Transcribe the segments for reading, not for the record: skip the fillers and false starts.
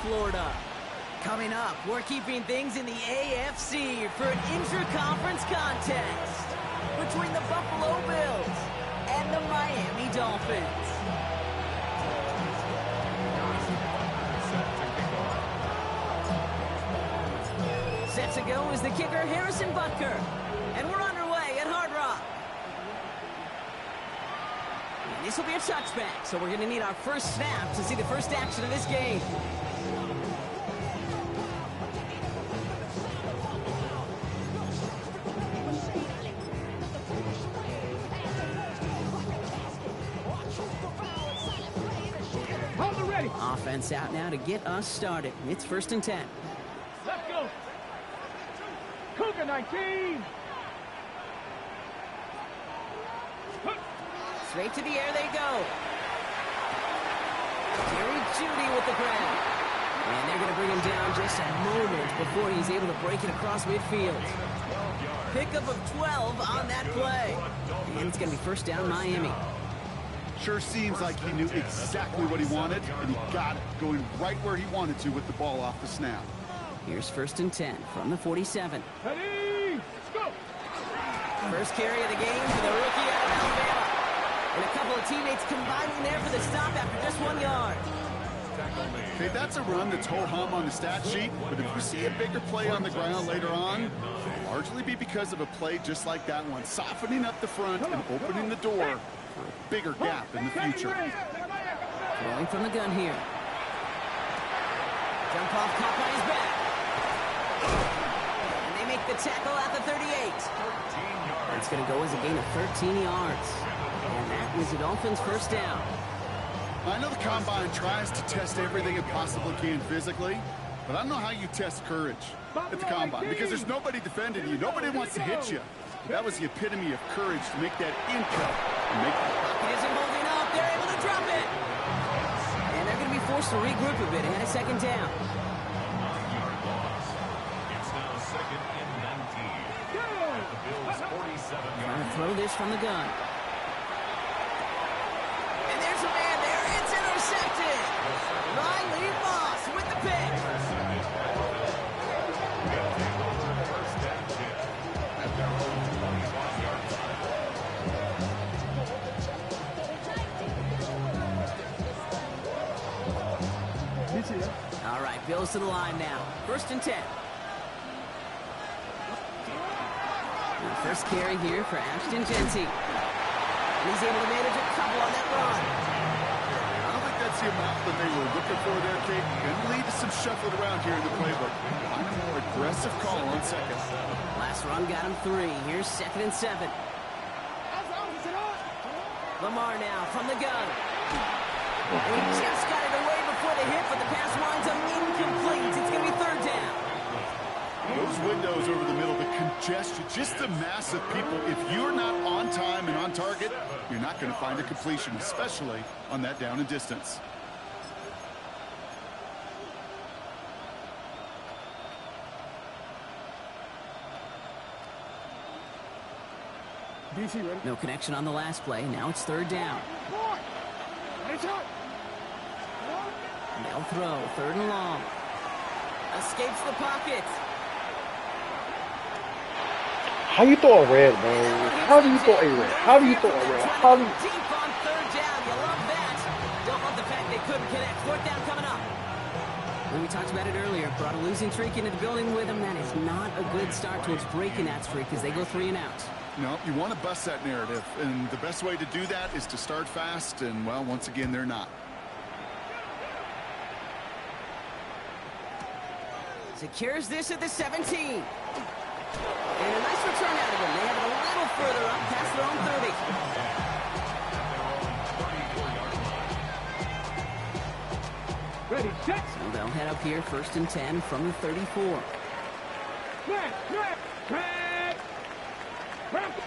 Florida. Coming up, we're keeping things in the AFC for an intra-conference contest between the Buffalo Bills and the Miami Dolphins. Set to go is the kicker, Harrison Butker. And we're underway at Hard Rock. And this will be a touchback, so we're going to need our first snap to see the first action of this game. Offense out now to get us started. It's 1st and 10. Let's go. Cougar 19. Straight to the air they go. Jerry Jeudy with the grab. And they're going to bring him down just a moment before he's able to break it across midfield. Pickup of 12 on that play. And it's going to be 1st down Miami. Sure seems like he knew exactly what he wanted, and he got it, going right where he wanted to with the ball off the snap. Here's 1st and 10 from the 47. Ready, go. First carry of the game for the rookie out of Alabama. And a couple of teammates combining there for the stop after just 1 yard. Okay, that's a run that's ho-hum on the stat sheet, but if you see a bigger play on the ground later on, it'll largely be because of a play just like that one, softening up the front and opening the door for a bigger gap in the future. Throwing from the gun here. Jump off, caught by his back. And they make the tackle at the 38. It's going to go as a gain of 13 yards. And that was the Dolphins' 1st down. I know the Combine tries to test everything it possibly can physically, but I don't know how you test courage at the Combine, because there's nobody defending you. Nobody wants to hit you. That was the epitome of courage to make that in-cut. Pocket isn't holding up. They're able to drop it. And they're going to be forced to regroup a bit ahead of 2nd down. It's now 2nd and 19. At the Bills' 47-yard. Trying to throw this from the gun. And there's a man there. It's intercepted. Riley Moss with the pick. All right, Bills to the line now. 1st and 10. The first carry here for Ashton Genty. And he's able to manage a couple on that run. I don't think that's the amount that they were looking for there, Kate. Going to lead to some shuffling around here in the playbook. Find a more aggressive call on 2nd. Last run got him 3. Here's 2nd and 7. Lamar now from the gun. And he just got it away before the hit, but the pass winds up incomplete. It's going to be 3rd down. Those windows over the middle, the congestion, just the mass of people. If you're not on time and on target, you're not going to find a completion, especially on that down and distance. No connection on the last play. Now it's 3rd down. They'll throw. 3rd and long. Escapes the pocket. How you throw a red, bro? How do you throw a red? How do you throw a red? How do you... Deep on 3rd down. You love that. Don't love the fact they couldn't connect. 4th down coming up. When we talked about it earlier, brought a losing streak into the building with them. That is not a good start towards breaking that streak as they go 3 and out. No, you want to bust that narrative, and the best way to do that is to start fast, and, well, once again, they're not. Secures this at the 17. And a nice return out of them. They have it a little further up past their own 30. Ready, set. So they'll head up here 1st and 10 from the 34.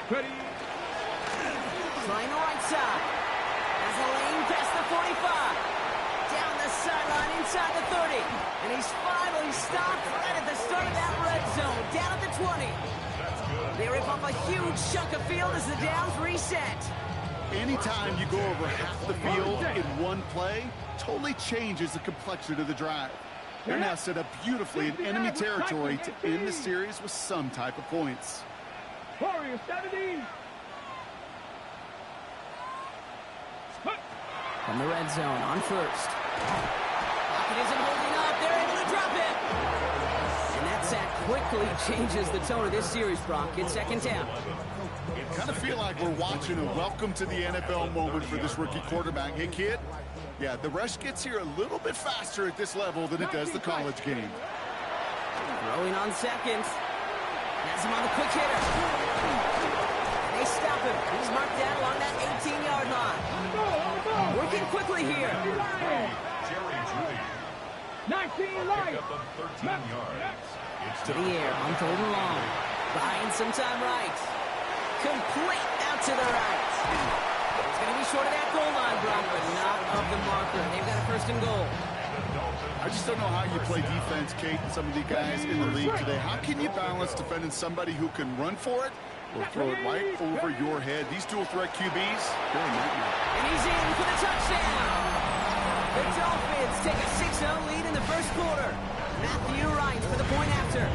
Ready. Trying the right side. As the lane past the 45. Down the sideline inside the 30. And he's finally stopped right at the start of that red zone. Down at the 20. They rip off a huge chunk of field as the downs reset. Anytime you go over half the field in one play, totally changes the complexion of the drive. They're now set up beautifully in enemy territory to end the series with some type of points. Warriors 70. From the red zone on first. Pocket isn't holding up. They're able to drop it. And that sack quickly changes the tone of this series, Brock. It's second down. Kind of feel like we're watching a welcome to the NFL moment for this rookie quarterback. Hey, kid. Yeah, the rush gets here a little bit faster at this level than it does the college game. Throwing on second. Has him on the quick hitter. And they stop him. He's marked down along that 18-yard line. Working quickly here. Jerry Judy. 19 light. Pick up the 13 yards. It's To the air on third and long. Buying some time right. Complete out to the right. It's going to be short of that goal line, Brock, but not of the marker. They've got a first and goal. I just don't know how you play defense, Kate, and some of the guys in the league today. How can you balance defending somebody who can run for it or throw it right over your head? These dual threat QBs, they're a nightmare. And he's in for the touchdown. The Dolphins take a 6-0 lead in the first quarter. Matthew Wright for the point after.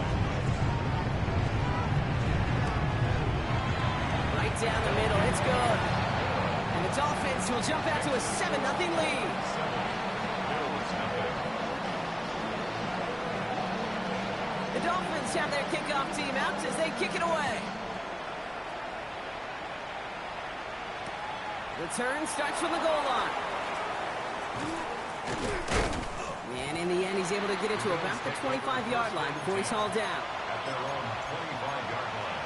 Right down the middle, it's good. And the Dolphins will jump out to a 7-0 lead. The Dolphins have their kickoff team out as they kick it away. Return starts from the goal line. And in the end, he's able to get it to about the 25-yard line before he's hauled down. at their own 25-yard line.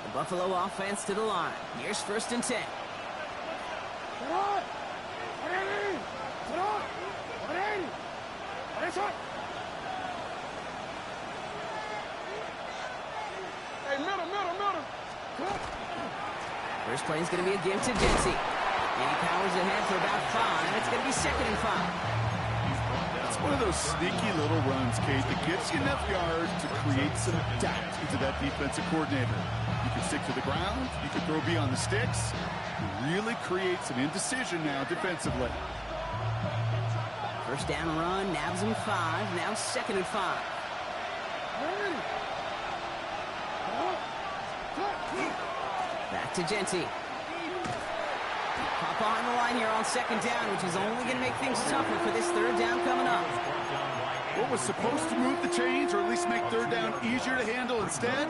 The Buffalo offense to the line. Here's first and 10. First play is going to be a give to Dempsey. And he powers ahead for about 5. It's going to be 2nd and 5. It's one of those sneaky little runs, Kate, that gets you enough yards to create some doubt into that defensive coordinator. You can stick to the ground. You can throw beyond the sticks. Really create some indecision now defensively. First down run, nabs him 5. Now 2nd and 5. Back to Genty. Pop behind the line here on 2nd down, which is only going to make things tougher for this 3rd down coming up. What was supposed to move the chains, or at least make 3rd down easier to handle instead,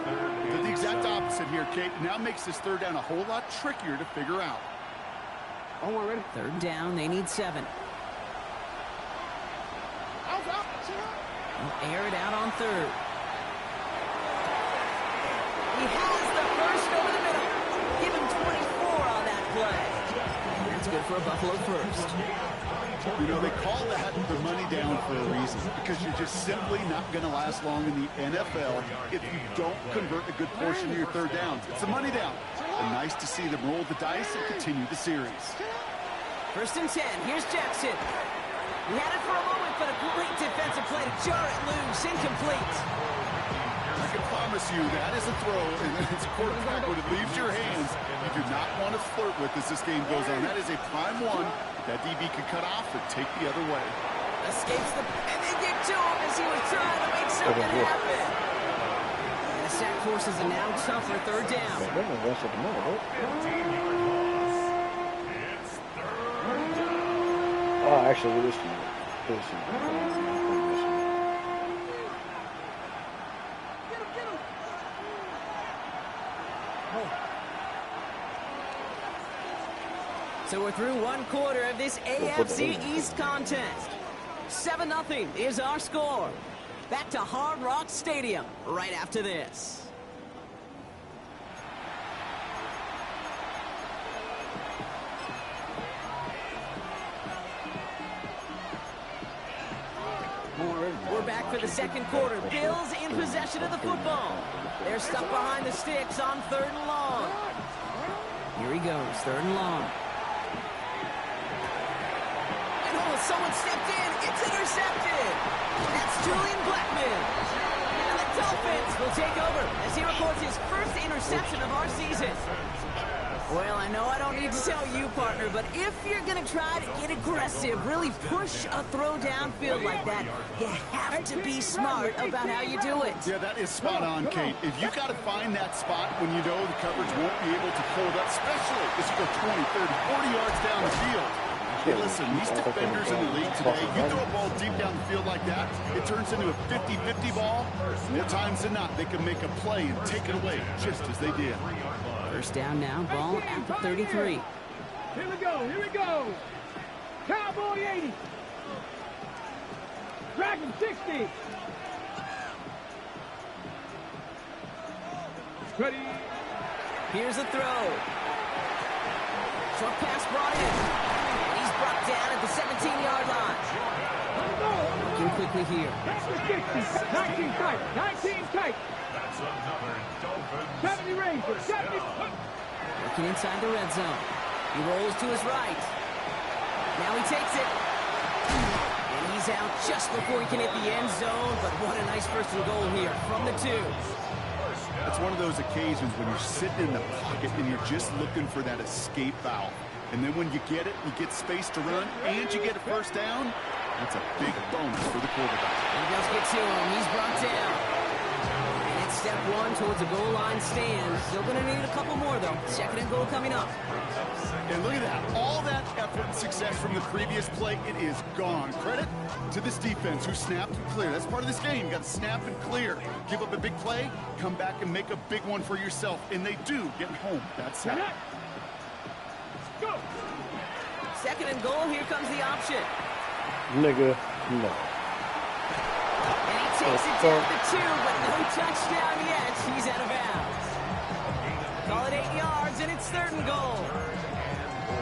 did the exact opposite here, Kate. Now makes this 3rd down a whole lot trickier to figure out. 3rd down, they need 7. They'll air it out on 3rd. He has the first over the middle. Give him 24 on that play. That's good for a Buffalo first. You know, they call that the money down for a reason, because you're just simply not going to last long in the NFL if you don't convert a good portion of your 3rd downs. It's a money down. And nice to see them roll the dice and continue the series. First and 10. Here's Jackson. He had it for a moment, but a great defensive play to jar it loose. Incomplete. I can promise you that is a throw, and it's a quarterback when it leaves your hands. You do not want to flirt with as this game goes on. That is a prime one that DB can cut off and take the other way. Escapes the... And they get to him as he was trying to make something happen. And the sack forces a now tougher 3rd down. Oh, actually, it is. So we're through 1 quarter of this AFC East contest. 7-0 is our score. Back to Hard Rock Stadium right after this. We're back for the 2nd quarter. Bills in possession of the football. They're stuck behind the sticks on 3rd and long. Here he goes, 3rd and long. And oh, someone stepped in. It's intercepted. That's Julian Blackman. And the Dolphins will take over as he records his first interception of our season. Well, I know I don't need to tell you, partner, but if you're going to try to get aggressive, really push a throw downfield like that, you have to be smart about how you do it. Yeah, that is spot on, Kate. If you got to find that spot when you know the coverage won't be able to hold up, especially as you go 20, 30, 40 yards down the field. Hey, listen, these defenders in the league today, you throw a ball deep down the field like that, it turns into a 50-50 ball. More times than not, they can make a play and take it away, just as they did. First down now, ball at the 33. Here we go, here we go. Cowboy 80. Dragon 60. Ready. Here's a throw. Short pass brought in. He's brought down at the 17-yard line. Looking quickly here. 19 tight, 19 tight. That's another Dolphins. 70 Rangers, 70. Looking inside the red zone. He rolls to his right. Now he takes it. And he's out just before he can hit the end zone, but what a nice first and goal here from the 2. It's one of those occasions when you're sitting in the pocket and you're just looking for that escape valve. And then when you get it, you get space to run, and you get a first down. That's a big bonus for the quarterback. He does get to him. He's brought down. And it's step 1 towards a goal line stand. Still going to need a couple more, though. Second and goal coming up. And look at that. All that effort and success from the previous play, it is gone. Credit to this defense who snapped and cleared. That's part of this game. You got to snap and clear. Give up a big play, come back and make a big one for yourself. And they do get home. That's how. Go. Second and goal. Here comes the option. Nigga, no. And he takes it down to 2, but no touchdown yet. He's out of bounds. Call it 8 yards, and it's third and goal.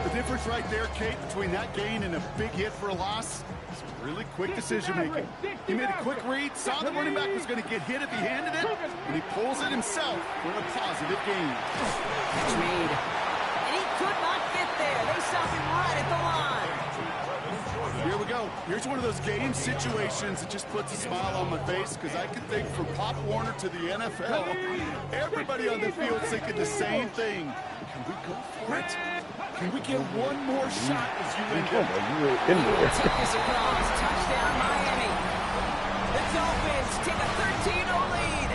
The difference right there, Kate, between that gain and a big hit for a loss is really quick decision-making. He made a quick read, saw the running back was going to get hit if he handed it, and he pulls it himself for a positive gain. Catch made. And he could not get there. They stopped him right at the line. Here we go. Here's one of those game situations that just puts a smile on my face because I can think from Pop Warner to the NFL, everybody on the field thinking the same thing. Can we go for it? Can we get one more shot as you end up? You in there. Take this across. Touchdown, Miami. The Dolphins take a 13-0 lead.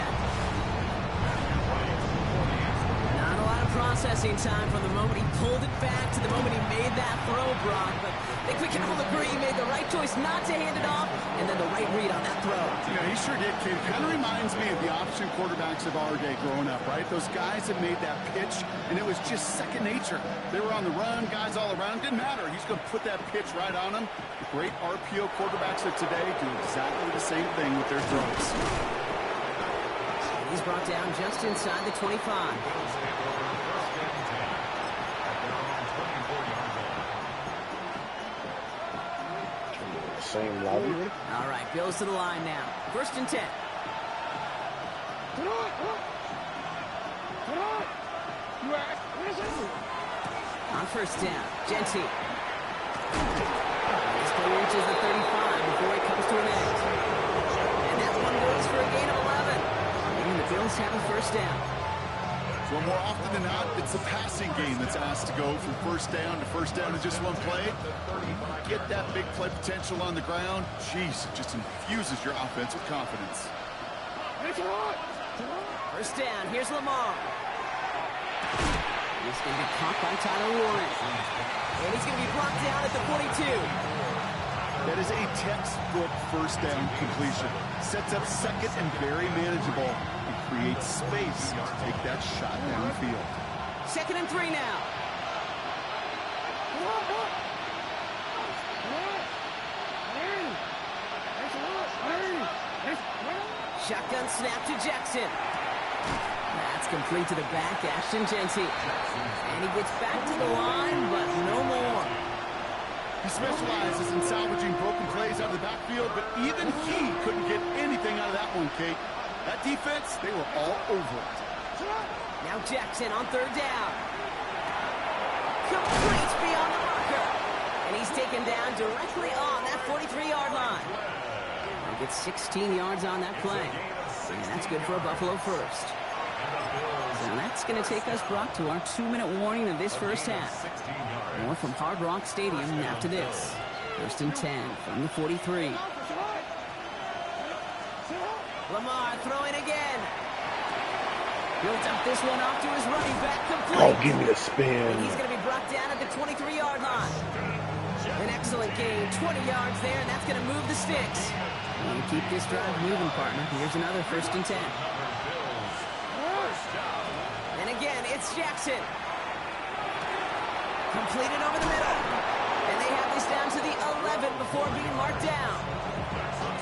Not a lot of processing time from the moment he pulled it back to the moment he made that throw, Brock. But I think we can all agree he made the right choice not to hand it off, and then the right read on that throw. Yeah, he sure did, Kid. Kind of reminds me of the option quarterbacks of our day growing up, right? Those guys that made that pitch, and it was just second nature. They were on the run, guys all around. Didn't matter. He's going to put that pitch right on them. The great RPO quarterbacks of today do exactly the same thing with their throws. He's brought down just inside the 25. Same lobby. All right, goes to the line now. First and 10. On first down, Genty. This play reaches the 35 before it comes to an end. And that one goes for a gain of 11. And the Bills have a first down. So more often than not, it's the passing game that's asked to go from first down in just one play. Get that big play potential on the ground. Jeez, it just infuses your offense with confidence. First down, here's Lamar. He's going to be caught by Tyler Warren. And he's going to be brought down at the 42. That is a textbook first down completion. Sets up second and very manageable. And creates space to take that shot downfield. Second and 3 now. Shotgun snap to Jackson. That's complete to the back, Ashton Genty. And he gets back to the line, but no more. He specializes in salvaging broken plays out of the backfield, but even he couldn't get anything out of that one, Kate. That defense, they were all over it. Now Jackson on third down. Complete beyond the marker. And he's taken down directly on that 43-yard line. He gets 16 yards on that play. And that's good for a Buffalo first. So And that's going to take us, Brock, to our 2-minute warning of this first half. More from Hard Rock Stadium after this. 1st and 10 from the 43. Lamar throwing again. Built up this one off to his running back, complete. Oh, give me a spin. And he's going to be brought down at the 23-yard line. An excellent gain, 20 yards there, and that's going to move the sticks. And keep this drive moving, partner. Here's another 1st and 10. And again, it's Jackson. Completed over the middle. And they have this down to the 11 before being marked down.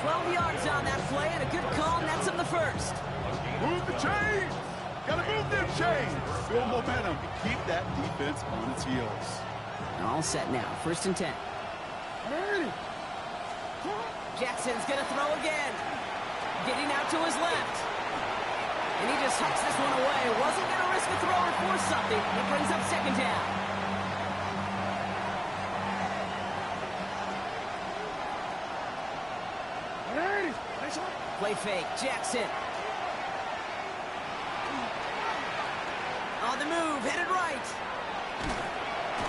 12 yards on that play, and a good call, and that's on the first. Move the chains! Gotta move them chains! Build momentum. Keep that defense on its heels. All set now, 1st and 10. Jackson's gonna throw again. Getting out to his left. And he just hucks this one away. Wasn't gonna risk a throw or force something. It brings up 2nd down. Play fake, Jackson. On the move, headed right.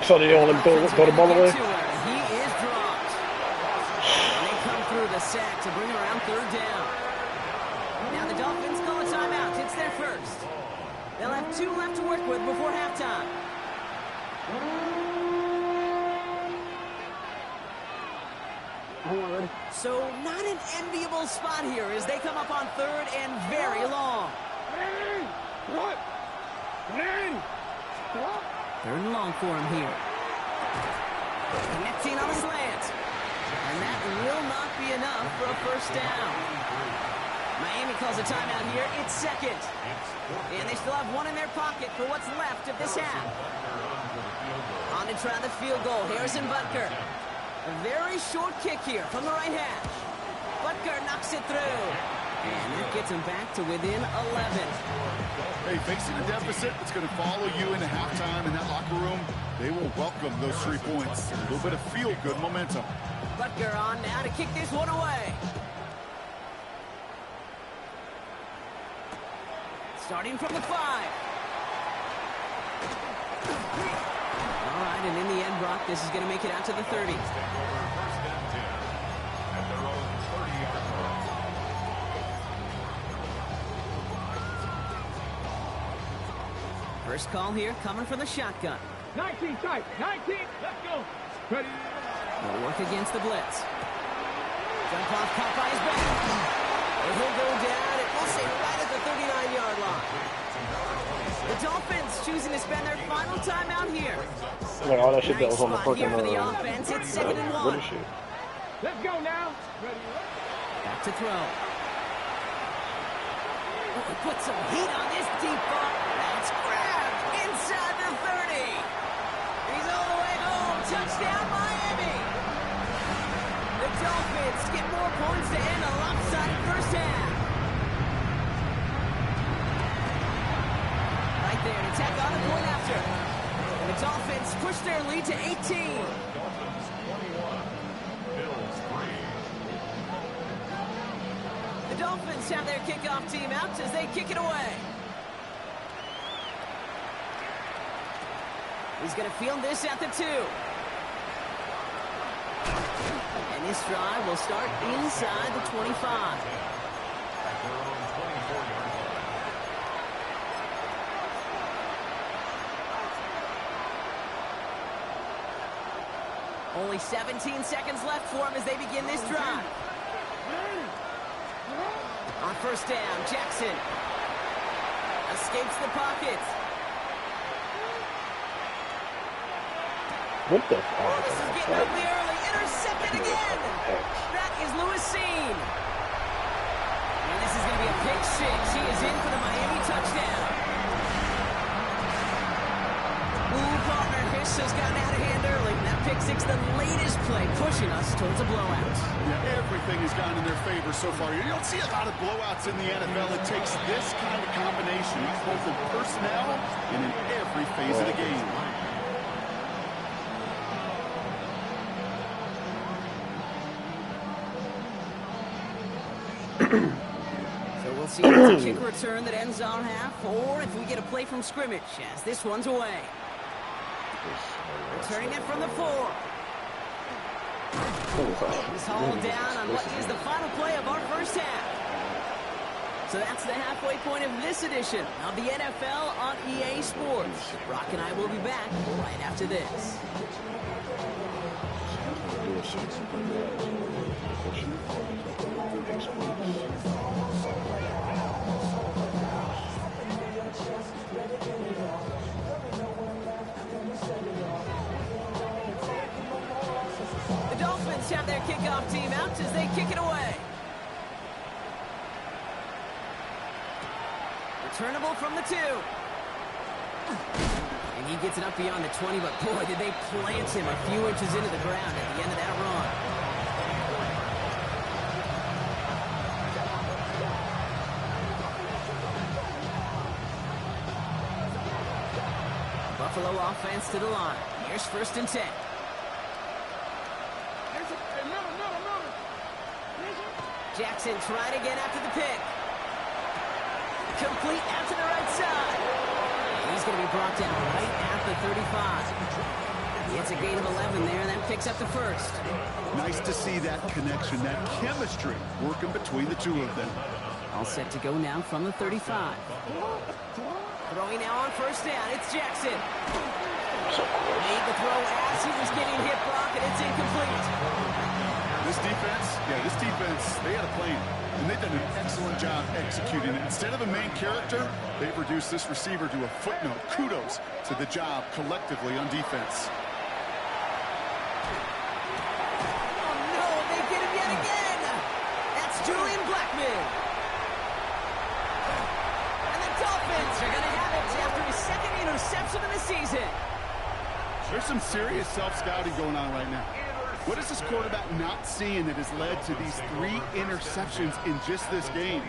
So they don't let him go the ball away? He is dropped. And they come through the sack to bring around 3rd down. Now the Dolphins call a timeout. It's their first. They'll have 2 left to work with before halftime. So not an enviable spot here as they come up on 3rd and very long. 3rd and long for him here. Connecting on a slant. And that will not be enough for a 1st down. Miami calls a timeout here. It's 2nd. And they still have 1 in their pocket for what's left of this half. On to try the field goal. Harrison Butker. A very short kick here from the right hash. Butker knocks it through. And that gets him back to within 11. Hey, facing a deficit that's going to follow you into halftime in that locker room, they will welcome those 3 points. A little bit of feel-good momentum. Butker on now to kick this one away. Starting from the 5. All right, and in the end, Brock, this is going to make it out to the 30. First call here coming from the shotgun. 19 tight. 19. Let's go. Ready. They'll work against the blitz. Jump off, caught by his back. And he'll go down, and we'll say right at the 39-yard line. The Dolphins choosing to spend their final timeout here. Like all that shit that was on the Nice spot fucking here for the offense. It's 2nd and 1. shit. Let's go now. Ready. Back to throw. Oh, he put some heat on this deep ball. That's grabbed inside the 30. He's all the way home. Touchdown, Miami. The Dolphins get more points to end a lopsided first half. Right there to tack on the point after. And the Dolphins push their lead to 18. The Dolphins have their kickoff team out as they kick it away. He's going to field this at the 2. And this drive will start inside the 25. Only 17 seconds left for him as they begin this drive. On 1st down, Jackson escapes the pocket. What the fuck? Oh, this is getting ugly early. Intercepted again. That is Lewisine. And this is going to be a pick 6. He is in for the Miami touchdown. Ooh, partner, this has gotten out of hand early. That pick 6, the latest play, pushing us towards a blowout. Yeah, everything has gone in their favor so far. You don't see a lot of blowouts in the NFL. It takes this kind of combination, both in personnel and in every phase of the game. So we'll We'll see if it's a kick return that ends on half, or if we get a play from scrimmage, as this one's away. Returning it from the 4. He's hauled down on what is the final play of our first half. So that's the halfway point of this edition of the NFL on EA Sports. Brock and I will be back right after this. The Dolphins have their kickoff team out as they kick it away. Returnable from the 2. And he gets it up beyond the 20, but boy, did they plant him a few inches into the ground at the end of that run. Buffalo offense to the line. Here's 1st and 10. Jackson tried again after the pick. Complete out to the right side. And he's going to be brought down right at the 35. It's a gain of 11 there, and that picks up the 1st. Nice to see that connection, that chemistry working between the two of them. All set to go now from the 35. Throwing now on 1st down. It's Jackson. Made the throw as he was getting hit, Brock, and it's incomplete. This defense, they had a plan, and they've done an excellent job executing it. Instead of a main character, they've reduced this receiver to a footnote. Kudos to the job collectively on defense. Oh, no, they get him yet again. That's Julian Blackman. And the Dolphins are going to have it after his 2nd interception of the season. There's some serious self-scouting going on right now. What is this quarterback not seeing that has led to these 3 interceptions in just this game?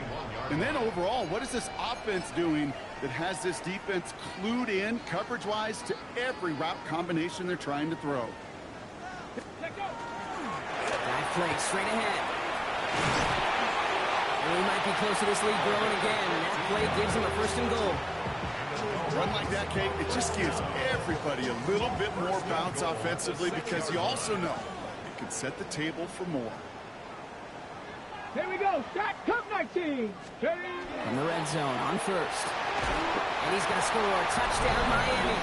And then overall, what is this offense doing that has this defense clued in coverage-wise to every route combination they're trying to throw? That play straight ahead. And he might be close to this lead growing again. And that play gives him a 1st and goal. Run like that, Kate, it just gives everybody a little bit more bounce offensively because you also know it can set the table for more. Here we go. Start Cup 19. From the red zone on 1st. And he's going to score. Touchdown, Miami.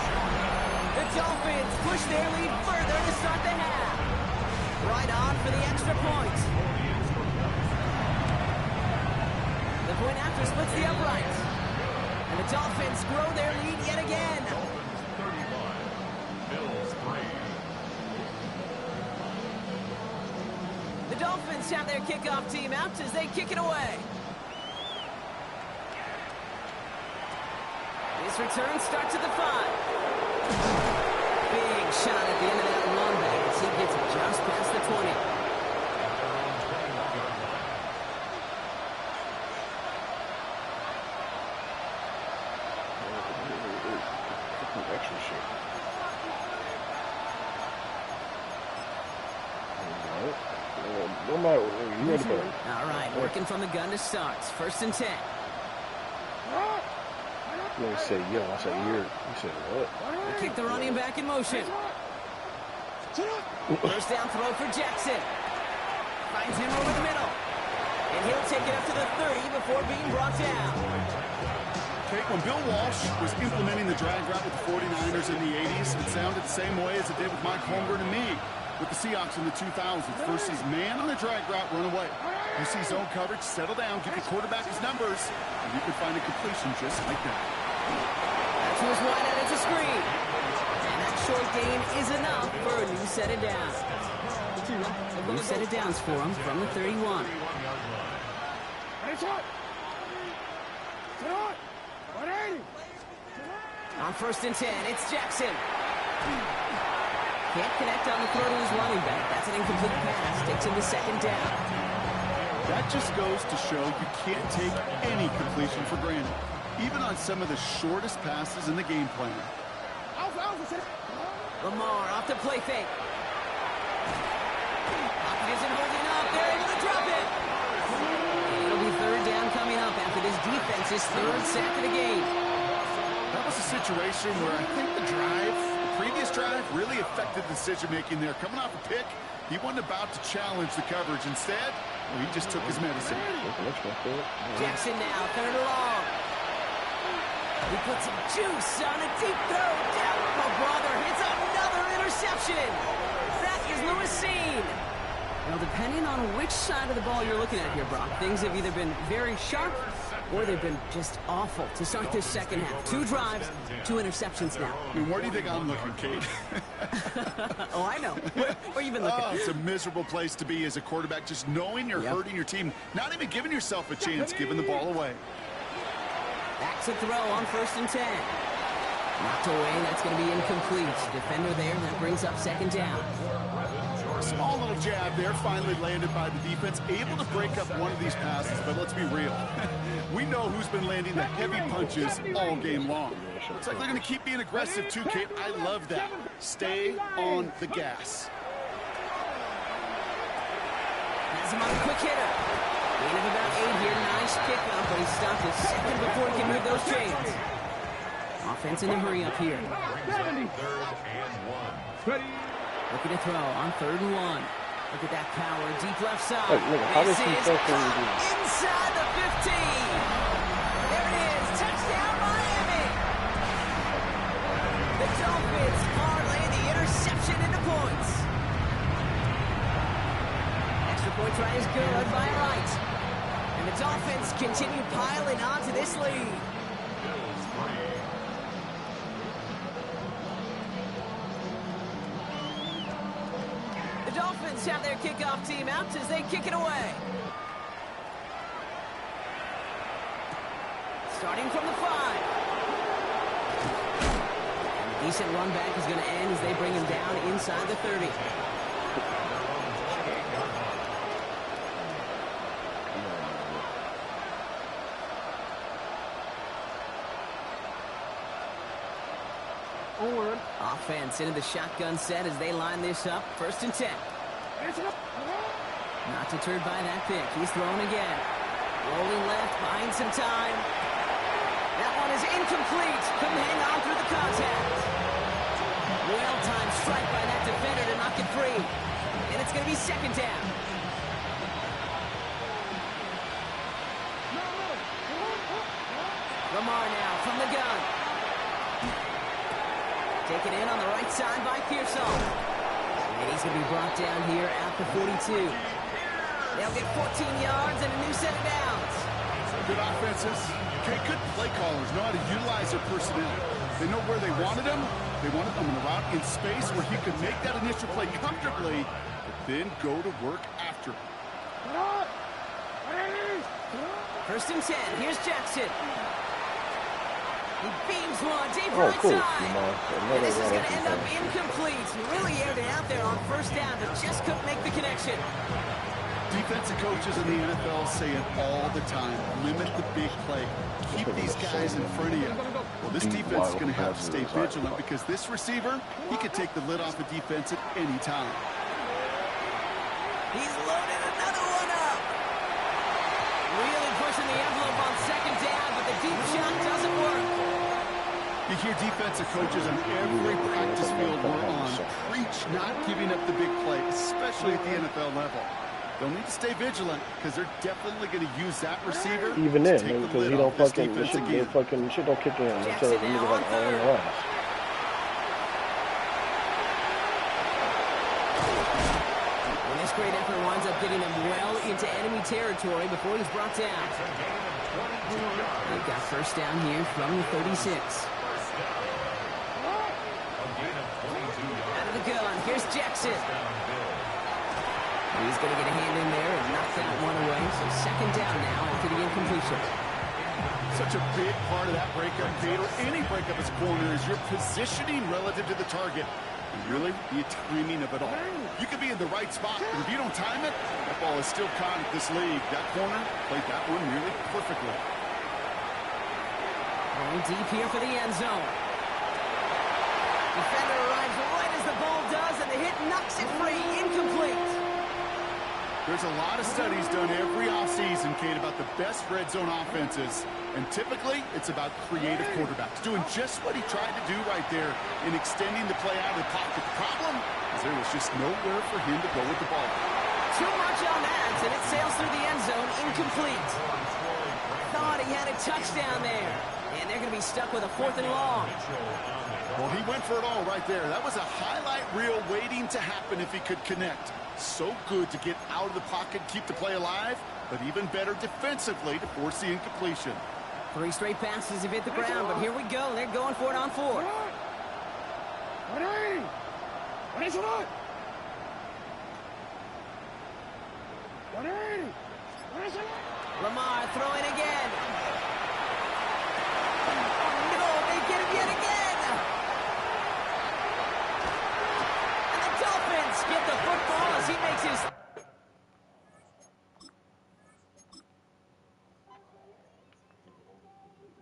The Dolphins push their lead further to start the half. Right on for the extra point. The point after splits the uprights. And the Dolphins grow their lead yet again. The Dolphins have their kickoff team out as they kick it away. This return starts at the 5. Big shot at the end of that run back as he gets it just past the 20. All right, working from the gun to start. 1st and 10. Let me say, yo, I said, you said what? They kick the running back in motion. 1st down throw for Jackson. Finds him over the middle. And he'll take it up to the 30 before being brought down. Kate, when Bill Walsh was implementing the drag route with the 49ers in the 80s, it sounded the same way as it did with Mike Holmgren and me with the Seahawks in the 2000s. First sees man on the drag route, run away. You see zone coverage, settle down, give the quarterback his numbers, and you can find a completion just like that. That's who's wide out, it's a screen. And that short gain is enough for a new set of downs. New set of downs for him from the 31. On 1st and 10, it's Jackson. Can't connect on the throw to his running back. That's an incomplete pass. Takes him to 2nd down. That just goes to show you can't take any completion for granted, even on some of the shortest passes in the game plan. Lamar off the play fake. Pocket isn't holding up. They're able to drop it. And it'll be 3rd down coming up after this his 3rd sack of the game. That was a situation where I think the previous drive, really affected decision-making there. Coming off a pick, he wasn't about to challenge the coverage. Instead, he just took his medicine. Jackson now, 3rd and long. He puts some juice on a deep throw. Down, my brother hits another interception. That is Lewis Seen. Now, depending on which side of the ball you're looking at here, Brock, things have either been very sharp or they've been just awful to start this second half. 2 drives, 2 interceptions now. I mean, where do you think I'm looking, Kate? Oh, I know. Where you been looking? Oh, it's a miserable place to be as a quarterback, just knowing you're hurting your team, not even giving yourself a chance, giving the ball away. Back to throw on 1st and 10. Knocked away, that's going to be incomplete. Defender there, that brings up 2nd down. Small little jab there, finally landed by the defense, able to break up one of these passes, but let's be real. We know who's been landing the heavy punches all game long. Looks like they're going to keep being aggressive too, Kate. I love that. Stay on the gas. Has him on a quick hitter. Gain of about 8 here. Nice pickup, but he stopped a second before he can move those chains. Offense in a hurry up here. 3rd and 1. Looking to throw on 3rd and 1. Look at that power, deep left side. Hey, look, how does This he is throw caught inside the 15. There it is, touchdown Miami. The Dolphins parlay the interception into points. Extra point try is good by Wright. And the Dolphins continue piling onto this lead. The Dolphins have their kickoff team out as they kick it away. Starting from the 5. And a decent run back is going to end as they bring him down inside the 30. Offense into the shotgun set as they line this up. 1st and 10. Not deterred by that pick. He's thrown again. Rolling left, buying some time. That one is incomplete. Couldn't hang on through the contact. Well-timed strike by that defender to knock it free. And it's going to be 2nd down. Lamar now from the gun. Taken in on the right side by Pearson. And he's going to be brought down here at the 42. They'll get 14 yards and a new set of downs. Good offenses. Okay, good play callers know how to utilize their personnel. They know where they wanted him. They wanted him in a route in space where he could make that initial play comfortably, but then go to work after. 1st and 10. Here's Jackson. He beams one deep Oh, right cool. side. And this is going to end up incomplete. He really aired it out there on 1st down, but just couldn't make the connection. Defensive coaches in the NFL say it all the time. Limit the big play. Keep these guys in front of you. Well, this defense is going to have to stay vigilant because this receiver, he could take the lid off the defense at any time. He's loaded another one up. Really pushing the envelope on 2nd down, but the deep shot doesn't work. You hear defensive coaches on every practice field we're on preach not giving up the big play, especially at the NFL level. They'll need to stay vigilant because they're definitely going to use that receiver Even to then, take the because lid he don't off this fucking defense shit, again. shit don't kick in until the nigga like all in lines. And this great effort winds up getting him well into enemy territory before he's brought down. They've got 1st down here from the 36. Out of the gun, here's Jackson. He's going to get a hand in there and knock that one away. So 2nd down now after the incompletion. Such a big part of that breakup, Kate, or any breakup as a corner, is your positioning relative to the target. And really, the timing of it all. You could be in the right spot, but if you don't time it, that ball is still caught at this league. That corner played that one really perfectly. Going deep here for the end zone. Defender arrives right as the ball does, and the hit knocks it free. Incomplete. There's a lot of studies done every offseason, Kate, about the best red zone offenses. And typically, it's about creative quarterbacks, doing just what he tried to do right there in extending the play out of the pocket. The problem is there was just nowhere for him to go with the ball. Too much on that, and it sails through the end zone, incomplete. Thought he had a touchdown there. And they're going to be stuck with a 4th and long. Well, he went for it all right there. That was a highlight reel waiting to happen if he could connect. So good to get out of the pocket, keep the play alive, but even better defensively to force the incompletion. 3 straight passes have hit the ground, but here we go. They're going for it on 4th. Lamar throwing again.